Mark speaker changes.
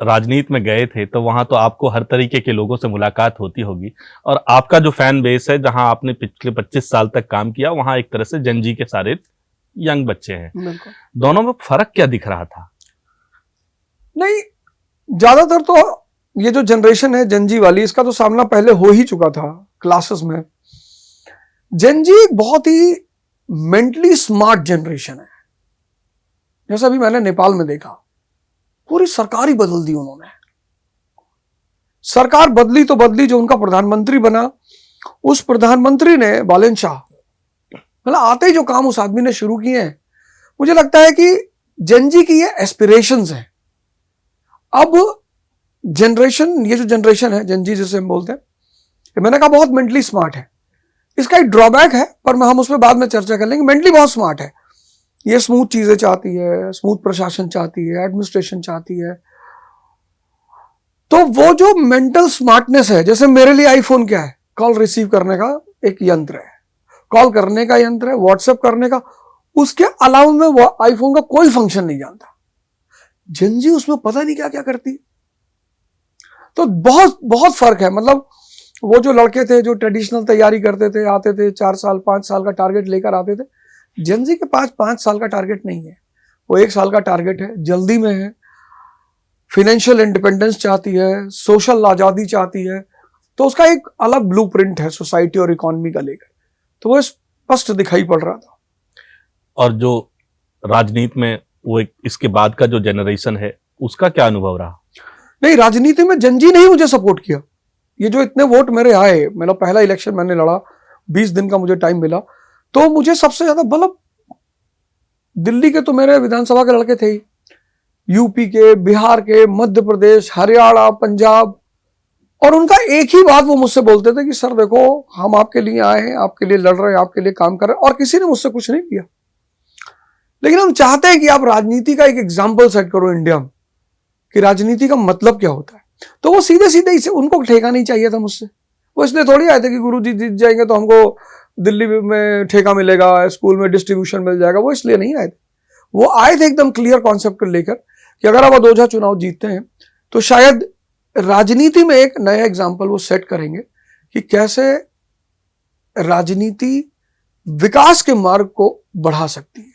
Speaker 1: राजनीति में गए थे तो वहां तो आपको हर तरीके के लोगों से मुलाकात होती होगी, और आपका जो फैन बेस है जहां आपने पिछले 25 साल तक काम किया, वहां एक तरह से जनजी के सारे यंग बच्चे हैं। दोनों में फर्क क्या दिख रहा था?
Speaker 2: नहीं, ज्यादातर तो ये जो जनरेशन है जनजी वाली, इसका तो सामना पहले हो ही चुका था क्लासेस में। जनजी एक बहुत ही मेंटली स्मार्ट जनरेशन है। जैसा अभी मैंने नेपाल में देखा, पूरी सरकार ही बदल दी उन्होंने। सरकार बदली तो बदली, जो उनका प्रधानमंत्री बना, उस प्रधानमंत्री ने बालेन शाह, मतलब आते ही जो काम उस आदमी ने शुरू किए हैं, मुझे लगता है कि जनजी की ये एस्पिरेशंस हैं। अब जनरेशन, ये जो जनरेशन है जनजी जिसे हम बोलते हैं, मैंने कहा बहुत मेंटली स्मार्ट है। इसका एक ड्रॉबैक है, पर हम उस पर बाद में चर्चा कर लेंगे। मेंटली बहुत स्मार्ट है, ये स्मूथ चीजें चाहती है, स्मूथ प्रशासन चाहती है, एडमिनिस्ट्रेशन चाहती है। तो वो जो मेंटल स्मार्टनेस है, जैसे मेरे लिए आईफोन क्या है, कॉल रिसीव करने का एक यंत्र है, कॉल करने का यंत्र है, व्हाट्सएप करने का, उसके अलावा में वो आईफोन का कोई फंक्शन नहीं जानता। जनजी उसमें पता नहीं क्या क्या करती। तो बहुत बहुत फर्क है। मतलब वो जो लड़के थे जो ट्रेडिशनल तैयारी करते थे, आते थे 4 साल 5 साल का टारगेट लेकर आते थे, जनजी के पास 5 साल का टारगेट नहीं है, वो 1 साल का टारगेट है, जल्दी में है, फाइनेंशियल इंडिपेंडेंस चाहती है, सोशल आजादी चाहती है। तो उसका एक अलग ब्लूप्रिंट है सोसाइटी और इकोनॉमी का लेकर, तो वो स्पष्ट दिखाई पड़ रहा था।
Speaker 1: और जो राजनीति में वो इसके बाद का जो जनरेशन है, उसका क्या अनुभव रहा?
Speaker 2: नहीं, राजनीति में जनजी ने ही मुझे सपोर्ट किया। ये जो इतने वोट मेरे आए, मेरा पहला इलेक्शन मैंने लड़ा, 20 दिन का मुझे टाइम मिला, तो मुझे सबसे ज्यादा, मतलब दिल्ली के तो मेरे विधानसभा के लड़के थे ही, यूपी के, बिहार के, मध्य प्रदेश, हरियाणा, पंजाब, और उनका एक ही बात वो मुझसे बोलते थे कि सर देखो, हम आपके लिए आए हैं, आपके लिए लड़ रहे हैं, आपके लिए काम कर रहे हैं, और किसी ने मुझसे कुछ नहीं किया, लेकिन हम चाहते हैं कि आप राजनीति का एक एग्जाम्पल सेट करो इंडिया में, कि राजनीति का मतलब क्या होता है। तो वो सीधे सीधे इसे, उनको ठेका नहीं चाहिए था मुझसे। वो इसलिए थोड़ी आए थे कि गुरुजी जीत जाएंगे तो हमको दिल्ली में ठेका मिलेगा, स्कूल में डिस्ट्रीब्यूशन मिल जाएगा, वो इसलिए नहीं आए थे। वो आए थे एकदम क्लियर कॉन्सेप्ट को लेकर कि अगर आप अदोझा चुनाव जीतते हैं तो शायद राजनीति में एक नया एग्जाम्पल वो सेट करेंगे कि कैसे राजनीति विकास के मार्ग को बढ़ा सकती है।